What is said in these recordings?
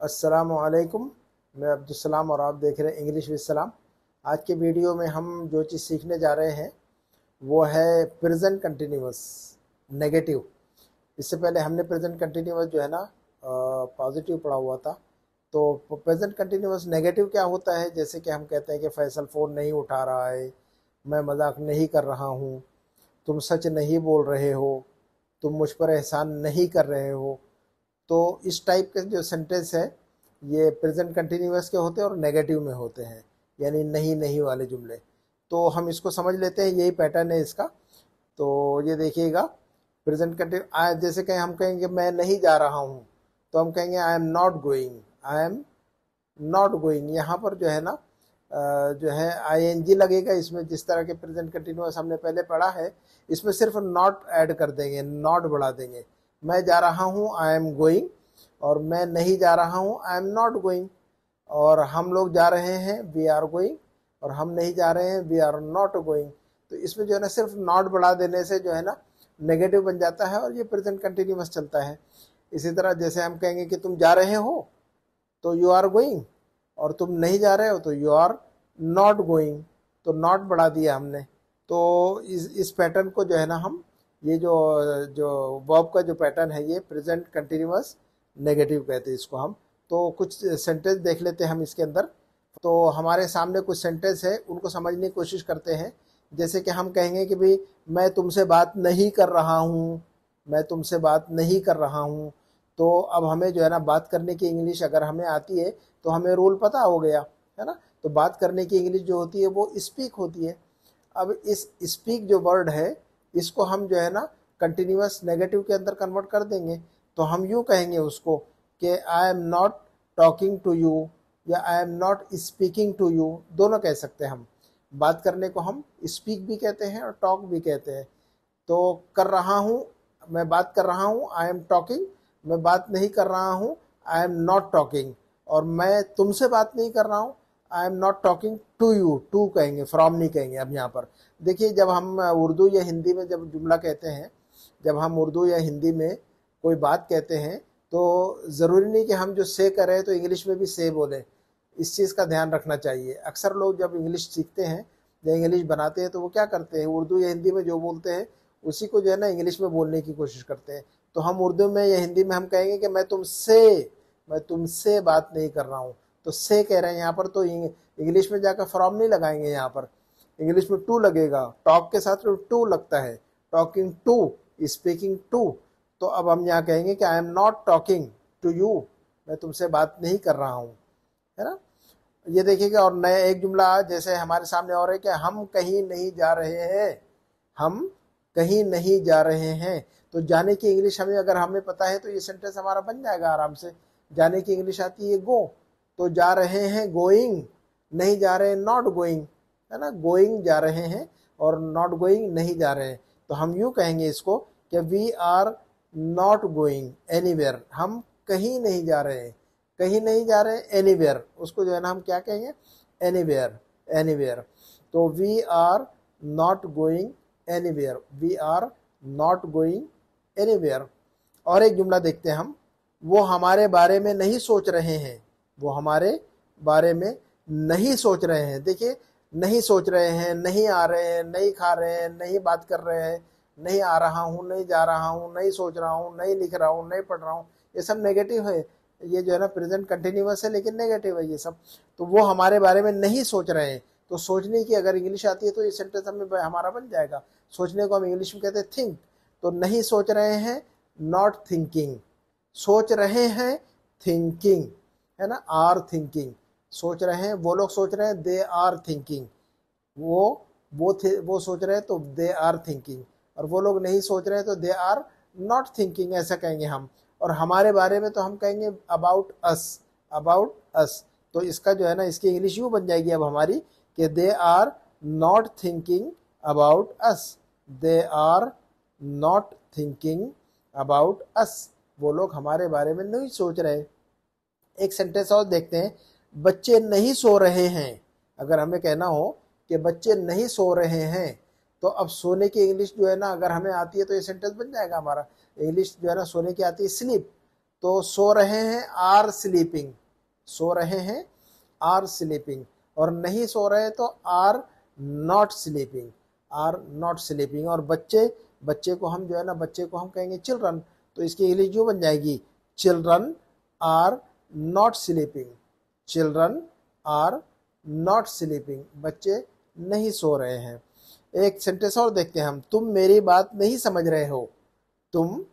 अस्सलामुअलैकुम। मैं अब्दुलसलाम और आप देख रहे हैं इंग्लिश विद सलाम। आज के वीडियो में हम जो चीज़ सीखने जा रहे हैं वो है प्रेजेंट कंटिन्यूअस नेगेटिव। इससे पहले हमने प्रेजेंट कंटिन्यूअस जो है ना पॉजिटिव पढ़ा हुआ था। तो प्रेजेंट कंटिन्यूअस नेगेटिव क्या होता है, जैसे कि हम कहते हैं कि फैसल फ़ोन नहीं उठा रहा है, मैं मजाक नहीं कर रहा हूँ, तुम सच नहीं बोल रहे हो, तुम मुझ पर एहसान नहीं कर रहे हो। तो इस टाइप के जो सेंटेंस है ये प्रेजेंट कंटिन्यूअस के होते हैं और नेगेटिव में होते हैं, यानी नहीं नहीं वाले जुमले। तो हम इसको समझ लेते हैं, यही पैटर्न है इसका। तो ये देखिएगा, प्रेजेंट कंटिन्यू जैसे कहें, हम कहेंगे मैं नहीं जा रहा हूँ, तो हम कहेंगे I am not going. I am not going, यहाँ पर जो है ना जो है आईएनजी लगेगा इसमें। जिस तरह के प्रेजेंट कंटिन्यूअस हमने पहले पढ़ा है, इसमें सिर्फ नॉट ऐड कर देंगे, नॉट बढ़ा देंगे। मैं जा रहा हूँ आई एम गोइंग, और मैं नहीं जा रहा हूँ आई एम नॉट गोइंग। और हम लोग जा रहे हैं वी आर गोइंग, और हम नहीं जा रहे हैं वी आर नॉट गोइंग। तो इसमें जो है ना सिर्फ नॉट बढ़ा देने से जो है ना नेगेटिव बन जाता है और ये प्रेजेंट कंटिन्यूअस चलता है। इसी तरह जैसे हम कहेंगे कि तुम जा रहे हो तो यू आर गोइंग, और तुम नहीं जा रहे हो तो यू आर नॉट गोइंग। तो नॉट बढ़ा दिया हमने। तो इस पैटर्न को जो है ना हम, ये जो जो वर्ब का जो पैटर्न है ये प्रेजेंट कंटिन्यूअस नेगेटिव कहते हैं इसको हम। तो कुछ सेंटेंस देख लेते हैं हम इसके अंदर। तो हमारे सामने कुछ सेंटेंस है, उनको समझने की कोशिश करते हैं। जैसे कि हम कहेंगे कि भाई मैं तुमसे बात नहीं कर रहा हूँ, मैं तुमसे बात नहीं कर रहा हूँ। तो अब हमें जो है ना बात करने की इंग्लिश अगर हमें आती है तो हमें रूल पता हो गया है ना। तो बात करने की इंग्लिश जो होती है वो स्पीक होती है। अब इस स्पीक जो वर्ड है इसको हम जो है ना कंटिन्यूअस नेगेटिव के अंदर कन्वर्ट कर देंगे। तो हम यूँ कहेंगे उसको कि I am not talking to you, या I am not speaking to you, दोनों कह सकते हैं हम। बात करने को हम स्पीक भी कहते हैं और टॉक भी कहते हैं। तो कर रहा हूँ, मैं बात कर रहा हूँ, आई एम टॉकिंग। मैं बात नहीं कर रहा हूँ, आई एम नॉट टॉकिंग। और मैं तुमसे बात नहीं कर रहा हूँ, I am not talking to you. To कहेंगे, फ्रॉम नहीं कहेंगे। अब यहाँ पर देखिए, जब हम उर्दू या हिंदी में जब जुमला कहते हैं, जब हम उर्दू या हिंदी में कोई बात कहते हैं, तो ज़रूरी नहीं कि हम जो से करें तो इंग्लिश में भी से बोलें। इस चीज़ का ध्यान रखना चाहिए। अक्सर लोग जब इंग्लिश सीखते हैं या इंग्लिश बनाते हैं तो वो क्या करते हैं, उर्दू या हिंदी में जो बोलते हैं उसी को जो है ना इंग्लिश में बोलने की कोशिश करते हैं। तो हम उर्दू में या हिंदी में हम कहेंगे कि मैं तुमसे बात नहीं कर रहा हूँ, तो से कह रहे हैं यहाँ पर। तो इंग्लिश में जाकर फ्रॉम नहीं लगाएंगे, यहाँ पर इंग्लिश में टू लगेगा। टॉक के साथ टू लगता है, टॉकिंग टू, स्पीकिंग टू। तो अब हम यहाँ कहेंगे कि I am not talking to you, मैं तुमसे बात नहीं कर रहा हूँ, है ना। ये देखिएगा, और नया एक जुमला जैसे हमारे सामने और है कि हम कहीं नहीं जा रहे हैं। हम कहीं नहीं जा रहे हैं। तो जाने की इंग्लिश हमें अगर हमें पता है तो ये सेंटेंस हमारा बन जाएगा आराम से। जाने की इंग्लिश आती है गो, तो जा रहे हैं गोइंग, नहीं जा रहे हैं नॉट गोइंग, है ना। गोइंग जा रहे हैं और नॉट गोइंग नहीं जा रहे हैं। तो हम यूँ कहेंगे इसको कि we are not going anywhere. हम कहीं नहीं जा रहे हैं, कहीं नहीं जा रहे हैं, एनीवेयर। उसको जो है ना हम क्या कहेंगे, एनीवेयर, एनीवेयर। तो we are not going anywhere, we are not going anywhere. और एक जुमला देखते हैं हम, वो हमारे बारे में नहीं सोच रहे हैं, वो हमारे बारे में नहीं सोच रहे हैं। देखिए, नहीं सोच रहे हैं, नहीं आ रहे हैं, नहीं खा रहे हैं, नहीं बात कर रहे हैं, नहीं आ रहा हूँ, नहीं जा रहा हूँ, नहीं सोच रहा हूँ, नहीं लिख रहा हूँ, नहीं पढ़ रहा हूँ, ये सब नेगेटिव है। ये जो है ना प्रेजेंट कंटिन्यूअस है लेकिन नेगेटिव है ये सब। तो वो हमारे बारे में नहीं सोच रहे हैं। तो सोचने की अगर इंग्लिश आती है तो ये सेंटेंस हमें हमारा बन जाएगा। सोचने को हम इंग्लिश में कहते हैं थिंक। तो नहीं सोच रहे हैं, नॉट थिंकिंग। सोच रहे हैं, थिंकिंग, है ना, आर थिंकिंग। सोच रहे हैं, वो लोग सोच रहे हैं, दे आर थिंकिंग। वो सोच रहे हैं तो दे आर थिंकिंग, और वो लोग नहीं सोच रहे हैं तो दे आर नॉट थिंकिंग, ऐसा कहेंगे हम। और हमारे बारे में तो हम कहेंगे अबाउट अस, अबाउट अस। तो इसका जो है ना इसकी इंग्लिश यूँ बन जाएगी अब हमारी कि they are not thinking about us, they are not thinking about us. वो लोग हमारे बारे में नहीं सोच रहे। एक सेंटेंस और देखते हैं, बच्चे नहीं सो रहे हैं। अगर हमें कहना हो कि बच्चे नहीं सो रहे हैं, तो अब सोने की इंग्लिश जो है ना अगर हमें आती है तो ये सेंटेंस बन जाएगा हमारा। इंग्लिश जो है ना सोने की आती है स्लीप, तो सो रहे हैं आर स्लीपिंग, सो रहे हैं आर स्लीपिंग, और नहीं सो रहे तो are not sleeping, are not sleeping. और बच्चे, बच्चे को हम जो है ना, बच्चे को हम कहेंगे चिल्ड्रन, तो इसकी इंग्लिश जो बन जाएगी children are not sleeping, children are not sleeping, बच्चे नहीं सो रहे हैं। एक सेंटेंस और देखते हैं हम, तुम मेरी बात नहीं समझ रहे हो, तुम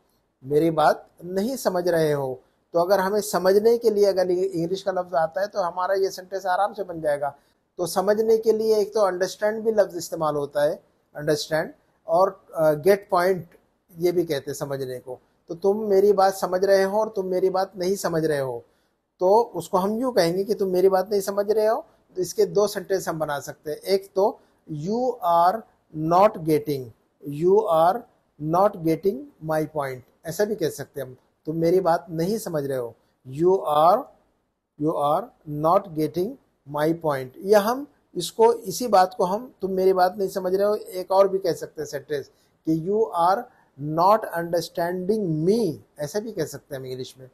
मेरी बात नहीं समझ रहे हो। तो अगर हमें समझने के लिए अगर इंग्लिश का लफ्ज आता है तो हमारा ये सेंटेंस आराम से बन जाएगा। तो समझने के लिए एक तो अंडरस्टैंड भी लफ्ज इस्तेमाल होता है, अंडरस्टैंड, और गेट पॉइंट ये भी कहते हैं समझने को। तो तुम मेरी बात समझ रहे हो और तुम मेरी बात नहीं समझ रहे हो, तो उसको हम यूँ कहेंगे कि तुम मेरी बात नहीं समझ रहे हो। तो इसके दो सेंटेंस हम बना सकते हैं, एक तो you are not getting, you are not getting my point, ऐसा भी कह सकते हैं हम, तुम मेरी बात नहीं समझ रहे हो, you are not getting my point. या हम इसको, इसी बात को हम तुम मेरी बात नहीं समझ रहे हो एक और भी कह सकते हैं सेंटेंस कि you are not understanding me, ऐसा भी कह सकते हैं हम इंग्लिश में।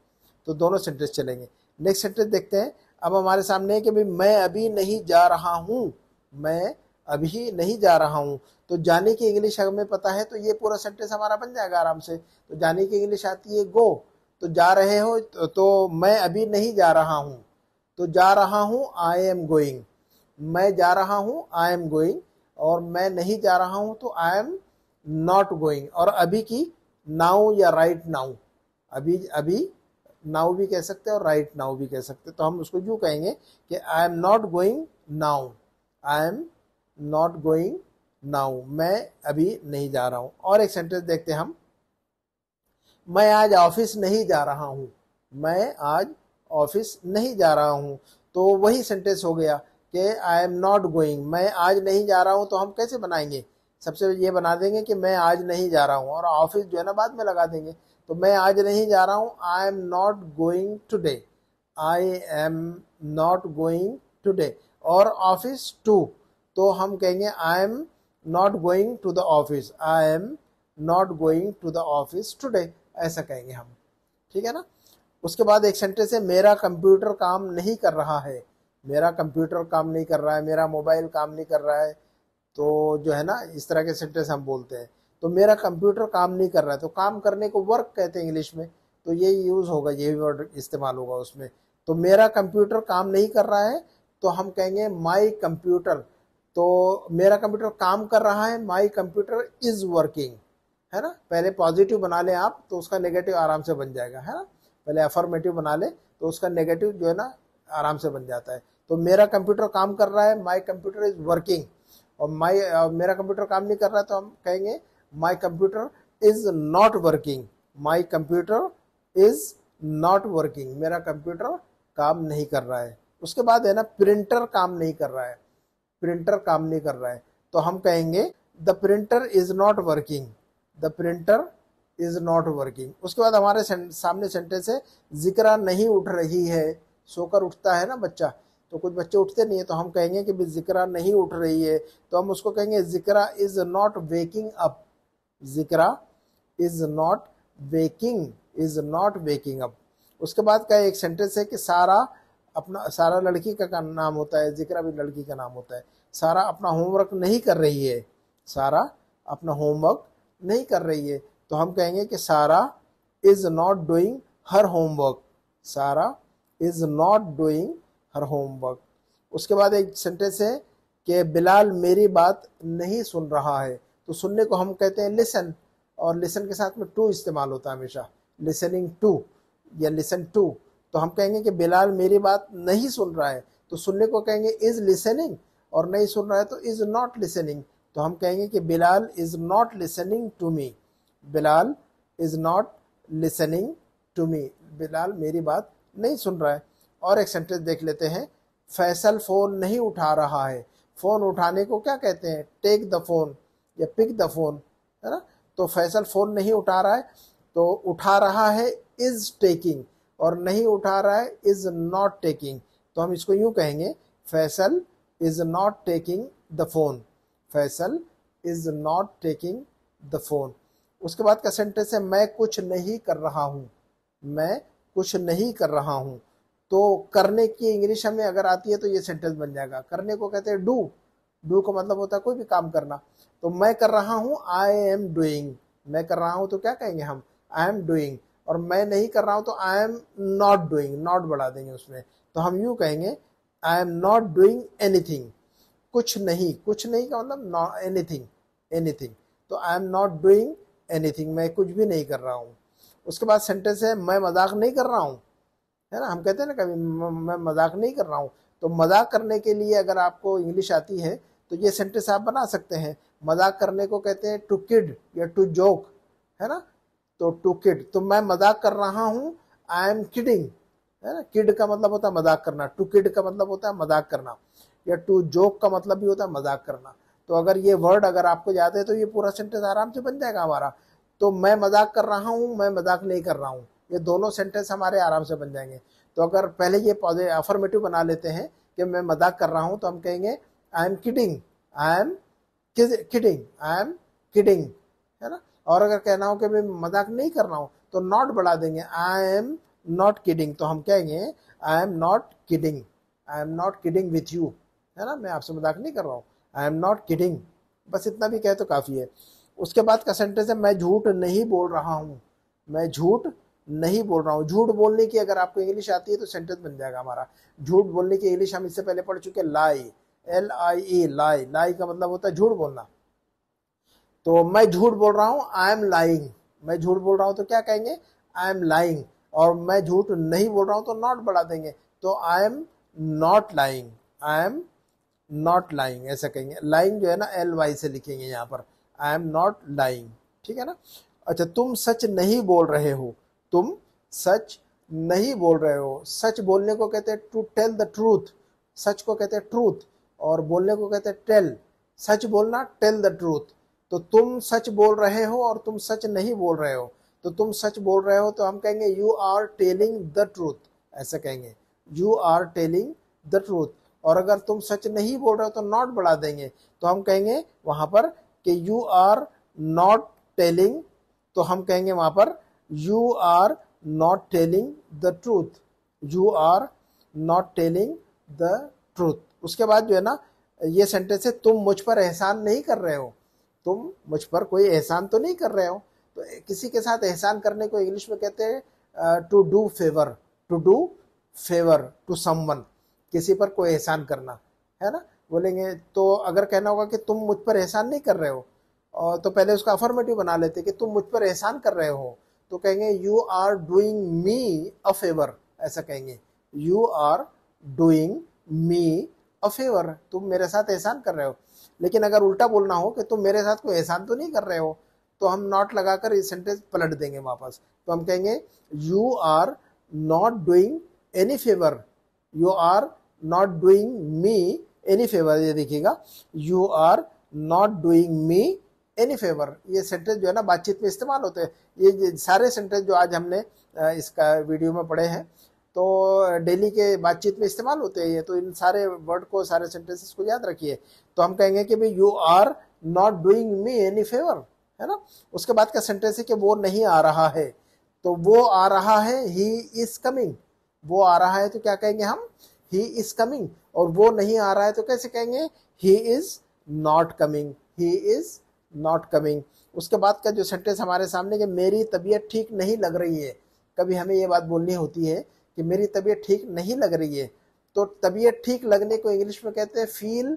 तो दोनों सेंटेंस चलेंगे। नेक्स्ट सेंटेंस देखते हैं। अब हमारे सामने है कि भाई मैं अभी नहीं जा रहा हूँ, मैं अभी नहीं जा रहा हूँ। तो जाने की इंग्लिश हमें पता है, तो ये पूरा सेंटेंस हमारा बन जाएगा आराम से। तो जाने की इंग्लिश आती है गो, तो जा रहे हो तो मैं अभी नहीं जा रहा हूँ, तो जा रहा हूँ आई एम गोइंग, मैं जा रहा हूँ आई एम गोइंग, और मैं नहीं जा रहा हूँ तो आई एम नॉट गोइंग। और अभी की नाउ या राइट नाउ, अभी अभी नाउ भी कह सकते हैं और राइट नाउ भी कह सकते हैं। तो हम उसको यूँ कहेंगे कि I am not going now, I am not going now, मैं अभी नहीं जा रहा हूँ। और एक सेंटेंस देखते हैं हम, मैं आज ऑफिस नहीं जा रहा हूँ, मैं आज ऑफिस नहीं जा रहा हूँ। तो वही सेंटेंस हो गया कि आई एम नॉट गोइंग, मैं आज नहीं जा रहा हूँ। तो हम कैसे बनाएंगे, सबसे ये बना देंगे कि मैं आज नहीं जा रहा हूँ, और ऑफिस जो है ना बाद में लगा देंगे। तो मैं आज नहीं जा रहा हूँ, I am not going today, I am not going today. और ऑफिस टू, तो हम कहेंगे I am not going to the office, I am not going to the office today, ऐसा कहेंगे हम, ठीक है ना। उसके बाद एक सेंटेंस है, मेरा कंप्यूटर काम नहीं कर रहा है, मेरा कंप्यूटर काम नहीं कर रहा है, मेरा मोबाइल काम नहीं कर रहा है। तो जो है ना, इस तरह के सेंटेंस हम बोलते हैं। तो मेरा कंप्यूटर काम नहीं कर रहा है, तो काम करने को वर्क कहते हैं इंग्लिश में, तो ये यूज़ होगा, ये वर्ड इस्तेमाल होगा उसमें। तो मेरा कंप्यूटर काम नहीं कर रहा है, तो हम कहेंगे माई कंप्यूटर, तो मेरा कंप्यूटर काम कर रहा है, माई कंप्यूटर इज़ वर्किंग, है ना। पहले पॉजिटिव बना लें आप तो उसका नेगेटिव आराम से बन जाएगा, है ना। पहले अफर्मेटिव बना ले तो उसका नेगेटिव जो है ना आराम से बन जाता है। तो मेरा कंप्यूटर काम कर रहा है, माई कंप्यूटर इज वर्किंग। और मेरा कंप्यूटर काम नहीं कर रहा है तो हम कहेंगे my computer is not working, my computer is not working, मेरा कंप्यूटर काम नहीं कर रहा है। उसके बाद है ना, प्रिंटर काम नहीं कर रहा है, प्रिंटर काम नहीं कर रहा है, तो हम कहेंगे the printer is not working, the printer is not working. उसके बाद हमारे सामने सेंटेंस है, जिक्रा नहीं उठ रही है, सोकर उठता है ना बच्चा, तो कुछ बच्चे उठते नहीं है, तो हम कहेंगे कि जिक्रा नहीं उठ रही है, तो हम उसको कहेंगे जिक्रा इज नॉट वेकिंग अप, जिक्रा is not waking, is not waking up. उसके बाद का एक सेंटेंस है कि सारा अपना, सारा लड़की का नाम होता है, जिक्रा भी लड़की का नाम होता है। सारा अपना होमवर्क नहीं कर रही है, सारा अपना होमवर्क नहीं कर रही है, तो हम कहेंगे कि Sarah is not doing her homework, Sarah is not doing her homework. उसके बाद एक सेंटेंस है कि बिलाल मेरी बात नहीं सुन रहा है, तो सुनने को हम कहते हैं लिसन, और लिसन के साथ में टू इस्तेमाल होता है हमेशा, लिसनिंग टू या लिसन टू। तो हम कहेंगे कि बिलाल मेरी बात नहीं सुन रहा है, तो सुनने को कहेंगे इज लिसनिंग, और नहीं सुन रहा है तो इज नॉट लिसनिंग। तो हम कहेंगे कि Bilal is not listening to me, Bilal is not listening to me, Bilal मेरी बात नहीं सुन रहा है। और एक सेंटेंस देख लेते हैं, फैसल फोन नहीं उठा रहा है, फोन उठाने को क्या कहते हैं, टेक द फोन या पिक द फोन, है ना। तो फैसल फोन नहीं उठा रहा है, तो उठा रहा है इज टेकिंग, और नहीं उठा रहा है इज नॉट टेकिंग। तो हम इसको यूं कहेंगे, Faisal is not taking the phone, Faisal is not taking the phone. उसके बाद का सेंटेंस है, मैं कुछ नहीं कर रहा हूँ, मैं कुछ नहीं कर रहा हूँ। तो करने की इंग्लिश हमें अगर आती है तो ये सेंटेंस बन जाएगा। करने को कहते हैं डू। डू का मतलब होता है कोई भी काम करना। तो मैं कर रहा हूँ, आई एम डूइंग। मैं कर रहा हूँ तो क्या कहेंगे हम, आई एम डूइंग। और मैं नहीं कर रहा हूँ तो आई एम नॉट डूइंग, नॉट बढ़ा देंगे उसमें। तो हम यूं कहेंगे I am not doing anything. कुछ नहीं, कुछ नहीं का मतलब एनीथिंग, एनीथिंग। तो आई एम नॉट डूइंग एनीथिंग, मैं कुछ भी नहीं कर रहा हूँ। उसके बाद सेंटेंस है मैं मजाक नहीं कर रहा हूँ, है ना। हम कहते हैं ना कभी मैं मजाक नहीं कर रहा हूँ। तो मजाक करने के लिए अगर आपको इंग्लिश आती है तो ये सेंटेंस आप बना सकते हैं। मजाक करने को कहते हैं टू किड या टू जोक, है ना। तो टू किड, तो मैं मजाक कर रहा हूँ, आई एम किडिंग, है ना। किड का मतलब होता है मजाक करना, टू किड का मतलब होता है मजाक करना, या टू जोक का मतलब भी होता है मजाक करना। तो अगर ये वर्ड अगर आपको याद है तो ये पूरा सेंटेंस आराम से बन जाएगा हमारा। तो मैं मजाक कर रहा हूँ, मैं मजाक नहीं कर रहा हूँ, ये दोनों सेंटेंस हमारे आराम से बन जाएंगे। तो अगर पहले ये अफर्मेटिव बना लेते हैं कि मैं मजाक कर रहा हूँ, तो हम कहेंगे I am kidding, I am kidding, I am kidding, है ना। और अगर कहना हो कि मैं मजाक नहीं कर रहा हूँ तो नॉट बढ़ा देंगे, आई एम नॉट किडिंग। तो हम कहेंगे I am not kidding, I am not kidding with you, है ना। मैं आपसे मजाक नहीं कर रहा हूँ, आई एम नॉट किडिंग। बस इतना भी कहे तो काफी है। उसके बाद का सेंटेंस है मैं झूठ नहीं बोल रहा हूँ। मैं झूठ नहीं बोल रहा हूँ। झूठ बोलने की अगर आपको इंग्लिश आती है तो सेंटेंस बन जाएगा हमारा। झूठ बोलने की इंग्लिश हम इससे पहले पढ़ चुके, लाई, LIE, लाई। लाई का मतलब होता है झूठ बोलना। तो मैं झूठ बोल रहा हूँ, आई एम लाइंग। मैं झूठ बोल रहा हूँ तो क्या कहेंगे, आई एम लाइंग। और मैं झूठ नहीं बोल रहा हूँ तो नॉट बढ़ा देंगे, तो आई am not lying, I am not lying ऐसा कहेंगे। लाइंग जो है ना LY से लिखेंगे यहाँ पर, आई एम नॉट लाइंग, ठीक है ना। अच्छा, तुम सच नहीं बोल रहे हो। तुम सच नहीं बोल रहे हो। सच बोलने को कहते हैं टू टेल द ट्रूथ। सच को कहते हैं ट्रूथ और बोलने को कहते हैं टेल। सच बोलना, टेल द ट्रूथ। तो तुम सच बोल रहे हो और तुम सच नहीं बोल रहे हो। तो तुम सच बोल रहे हो तो हम कहेंगे you are telling the truth, ऐसा कहेंगे, you are telling the truth. और अगर तुम सच नहीं बोल रहे हो तो नॉट बढ़ा देंगे, तो हम कहेंगे वहां पर कि यू आर नॉट टेलिंग। तो हम कहेंगे वहां पर you are not telling the truth, you are not telling the truth. उसके बाद जो है ना ये सेंटेंस है तुम मुझ पर एहसान नहीं कर रहे हो। तुम मुझ पर कोई एहसान तो नहीं कर रहे हो। तो किसी के साथ एहसान करने को इंग्लिश में कहते हैं to do favour, to do favour to someone. किसी पर कोई एहसान करना, है ना। बोलेंगे तो अगर कहना होगा कि तुम मुझ पर एहसान नहीं कर रहे हो, और तो पहले उसका अफर्मेटिव बना लेते कि तुम मुझ पर एहसान कर रहे हो। तो कहेंगे you are doing me a favour, ऐसा कहेंगे, you are doing me a favour, तुम मेरे साथ एहसान कर रहे हो। लेकिन अगर उल्टा बोलना हो कि तुम मेरे साथ कोई एहसान तो नहीं कर रहे हो, तो हम नॉट लगाकर इस सेंटेंस पलट देंगे वापस। तो हम कहेंगे you are not doing any favour, you are not doing me any favour. ये देखिएगा, you are not doing me any favour. ये सेंटेंस जो है ना बातचीत में इस्तेमाल होते हैं। ये सारे सेंटेंस जो आज हमने इसका वीडियो में पढ़े हैं तो डेली के बातचीत में इस्तेमाल होते हैं ये। तो इन सारे वर्ड को, सारे सेंटेंसेस को याद रखिए। तो हम कहेंगे कि भाई you are not doing me any favour, है ना। उसके बाद का सेंटेंस है कि वो नहीं आ रहा है। तो वो आ रहा है, ही इज कमिंग। वो आ रहा है तो क्या कहेंगे हम, ही इज कमिंग। और वो नहीं आ रहा है तो कैसे कहेंगे, he is not coming, he is not coming. उसके बाद का जो सेंटेंस हमारे सामने कि मेरी तबीयत ठीक नहीं लग रही है। कभी हमें ये बात बोलनी होती है कि मेरी तबीयत ठीक नहीं लग रही है। तो तबीयत ठीक लगने को इंग्लिश में कहते हैं फील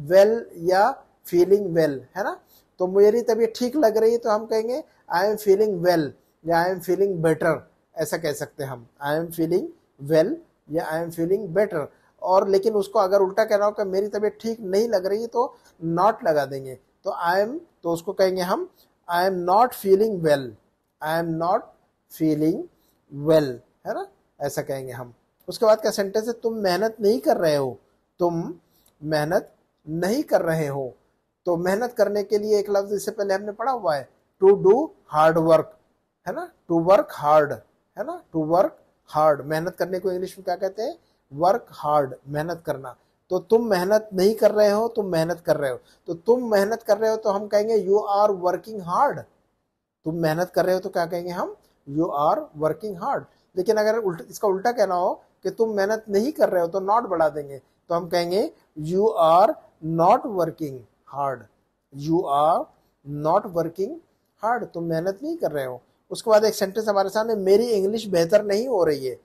वेल या फीलिंग वेल, है ना। तो मेरी तबीयत ठीक लग रही है तो हम कहेंगे आई एम फीलिंग वेल या आई एम फीलिंग बेटर, ऐसा कह सकते हैं हम, आई एम फीलिंग वेल या आई एम फीलिंग बेटर। और लेकिन उसको अगर उल्टा कहना हो कि मेरी तबीयत ठीक नहीं लग रही है तो नॉट लगा देंगे। तो आई एम, तो उसको कहेंगे हम आई am not feeling well, I am not feeling well, है ना, ऐसा कहेंगे हम। उसके बाद का सेंटेंस है तुम मेहनत नहीं कर रहे हो। तुम मेहनत नहीं कर रहे हो। तो मेहनत करने के लिए एक लफ्ज इससे पहले हमने पढ़ा हुआ है, टू डू हार्ड वर्क, है ना, टू वर्क हार्ड, है ना, टू वर्क हार्ड। मेहनत करने को इंग्लिश में क्या कहते हैं, वर्क हार्ड, मेहनत करना। तो तुम मेहनत नहीं कर रहे हो, तुम मेहनत कर रहे हो। तो तुम मेहनत कर रहे हो तो हम कहेंगे यू आर वर्किंग हार्ड। तुम मेहनत कर रहे हो तो क्या कहेंगे हम, यू आर वर्किंग हार्ड। लेकिन अगर इसका उल्टा कहना हो कि तुम मेहनत नहीं कर रहे हो तो नॉट बढ़ा देंगे, तो हम कहेंगे you are not working hard, you are not working hard, तुम मेहनत नहीं कर रहे हो। उसके बाद एक सेंटेंस हमारे सामने, मेरी इंग्लिश बेहतर नहीं हो रही है,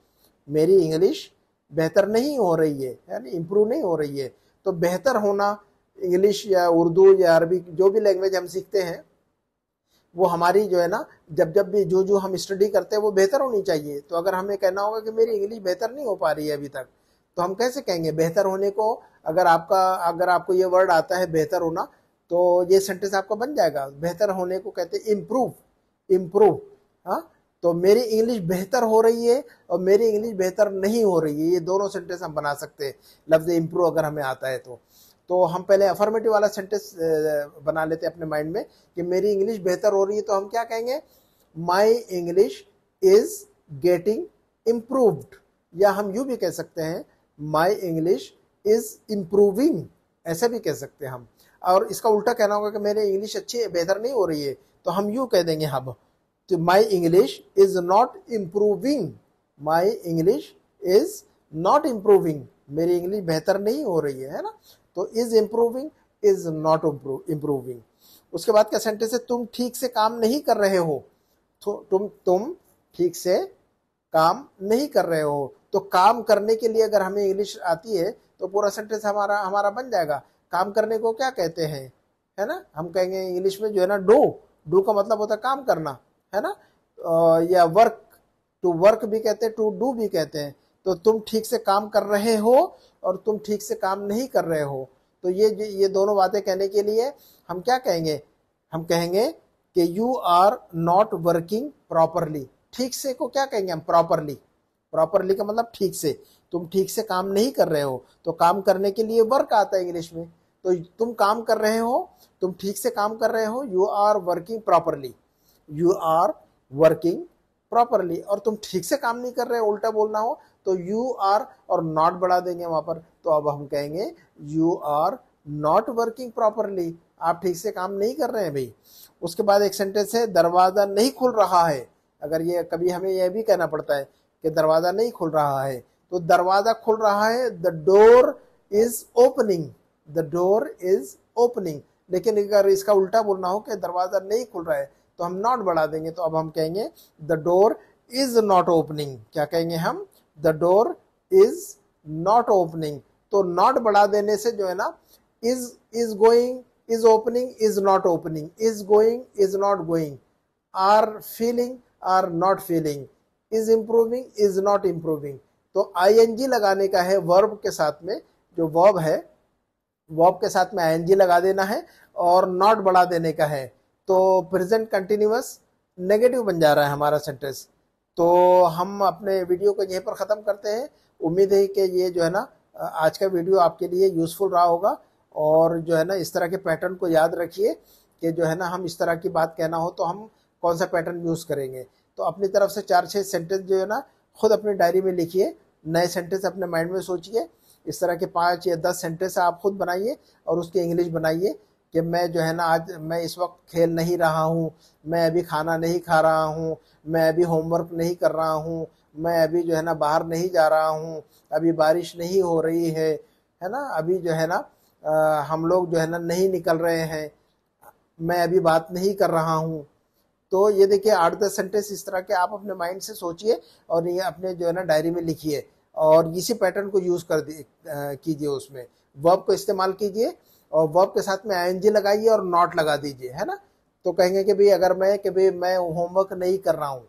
मेरी इंग्लिश बेहतर नहीं हो रही है, यानी इंप्रूव नहीं हो रही है। तो बेहतर होना, इंग्लिश या उर्दू या अरबी जो भी लैंग्वेज हम सीखते हैं वो हमारी जो है ना, जब भी जो हम स्टडी करते हैं वो बेहतर होनी चाहिए। तो अगर हमें कहना होगा कि मेरी इंग्लिश बेहतर नहीं हो पा रही है अभी तक, तो हम कैसे कहेंगे बेहतर होने को? अगर आपको ये वर्ड आता है बेहतर होना, तो ये सेंटेंस आपका बन जाएगा। बेहतर होने को कहते हैं इम्प्रूव, इम्प्रूव। हाँ, तो मेरी इंग्लिश बेहतर हो रही है और मेरी इंग्लिश बेहतर नहीं हो रही है, ये दोनों सेंटेंस हम बना सकते हैं लफ्ज इम्प्रूव अगर हमें आता है तो हम पहले अफर्मेटिव वाला सेंटेंस बना लेते हैं अपने माइंड में कि मेरी इंग्लिश बेहतर हो रही है, तो हम क्या कहेंगे? My English is getting improved, या हम यूं भी कह सकते हैं माई इंग्लिश इज इम्प्रूविंग, ऐसा भी कह सकते हैं हम। और इसका उल्टा कहना होगा कि मेरी इंग्लिश अच्छी बेहतर नहीं हो रही है, तो हम यूं कह देंगे हम, तो my English is not improving, my English is not improving, मेरी इंग्लिश बेहतर नहीं हो रही है ना। तो is improving, is not improving. उसके बाद का सेंटेंस है, तुम ठीक से काम नहीं कर रहे हो, तुम ठीक से काम नहीं कर रहे हो। तो काम करने के लिए अगर हमें इंग्लिश आती है तो पूरा सेंटेंस हमारा बन जाएगा। काम करने को क्या कहते हैं, है ना? हम कहेंगे इंग्लिश में जो है ना डू का मतलब होता है काम करना, है ना? या वर्क, टू वर्क भी कहते हैं, टू डू भी कहते हैं। तो तुम ठीक से काम कर रहे हो और तुम ठीक से काम नहीं कर रहे हो, तो ये दोनों बातें कहने के लिए हम क्या कहेंगे? हम कहेंगे कि you are not working properly. ठीक से को क्या कहेंगे हम? प्रॉपरली। प्रॉपरली का मतलब ठीक से, तुम ठीक से काम नहीं कर रहे हो। तो काम करने के लिए वर्क आता है इंग्लिश में, तो तुम काम कर रहे हो, तुम ठीक से काम कर रहे हो, you are working properly, you are working properly. और तुम ठीक से काम नहीं कर रहे हो, उल्टा बोलना हो तो यू आर और नॉट बढ़ा देंगे वहां पर, तो अब हम कहेंगे you are not working properly, आप ठीक से काम नहीं कर रहे हैं भाई। उसके बाद एक सेंटेंस है, दरवाजा नहीं खुल रहा है। अगर ये कभी हमें यह भी कहना पड़ता है कि दरवाजा नहीं खुल रहा है, तो दरवाजा खुल रहा है, the door is opening, the door is opening. लेकिन अगर इसका उल्टा बोलना हो कि दरवाजा नहीं खुल रहा है, तो हम नॉट बढ़ा देंगे, तो अब हम कहेंगे the door is not opening. क्या कहेंगे हम? The door is not opening. तो नॉट बढ़ा देने से जो है ना, is going, is opening, is not opening, is going, is not going, are feeling, are not feeling, is improving, is not improving. तो आईएनजी लगाने का है वर्ब के साथ में, जो वर्ब है वर्ब के साथ में आईएनजी लगा देना है और नॉट बढ़ा देने का है। तो प्रेजेंट कंटिन्यूअस नेगेटिव बन जा रहा है हमारा सेंटेंस। तो हम अपने वीडियो को यहीं पर ख़त्म करते हैं। उम्मीद है कि ये जो है ना आज का वीडियो आपके लिए यूज़फुल रहा होगा, और जो है ना इस तरह के पैटर्न को याद रखिए कि जो है ना हम इस तरह की बात कहना हो तो हम कौन सा पैटर्न यूज़ करेंगे। तो अपनी तरफ से 4-6 सेंटेंस जो है ना खुद अपनी डायरी में लिखिए, नए सेंटेंस अपने माइंड में सोचिए। इस तरह के 5 या 10 सेंटेंस आप खुद बनाइए और उसकी इंग्लिश बनाइए कि मैं जो है ना आज मैं इस वक्त खेल नहीं रहा हूँ, मैं अभी खाना नहीं खा रहा हूँ, मैं अभी होमवर्क नहीं कर रहा हूँ, मैं अभी जो है ना बाहर नहीं जा रहा हूँ, अभी बारिश नहीं हो रही है ना, अभी जो है ना हम लोग जो है ना नहीं निकल रहे हैं, मैं अभी बात नहीं कर रहा हूँ। तो ये देखिए 8-10 सेंटेंस इस तरह के आप अपने माइंड से सोचिए और ये अपने जो है ना डायरी में लिखिए, और इसी पैटर्न को यूज़ कीजिए, उसमें वर्ब को इस्तेमाल कीजिए और वर्ब के साथ में आईएनजी लगाइए और नॉट लगा दीजिए, है ना। तो कहेंगे कि भाई अगर मैं होमवर्क नहीं कर रहा हूँ,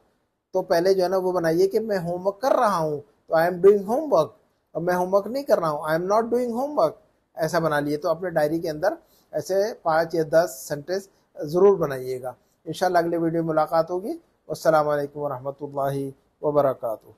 तो पहले जो है ना वो बनाइए कि मैं होमवर्क कर रहा हूँ, तो आई एम डूइंग होमवर्क, और मैं होमवर्क नहीं कर रहा हूँ, I am not doing homework, ऐसा बना लिए। तो अपने डायरी के अंदर ऐसे 5 या 10 सेंटेंस ज़रूर बनाइएगा। इंशाल्लाह अगले वीडियो में मुलाकात होगी। अस्सलाम वालेकुम वरहमतुल्लाहि वबरकातुहू।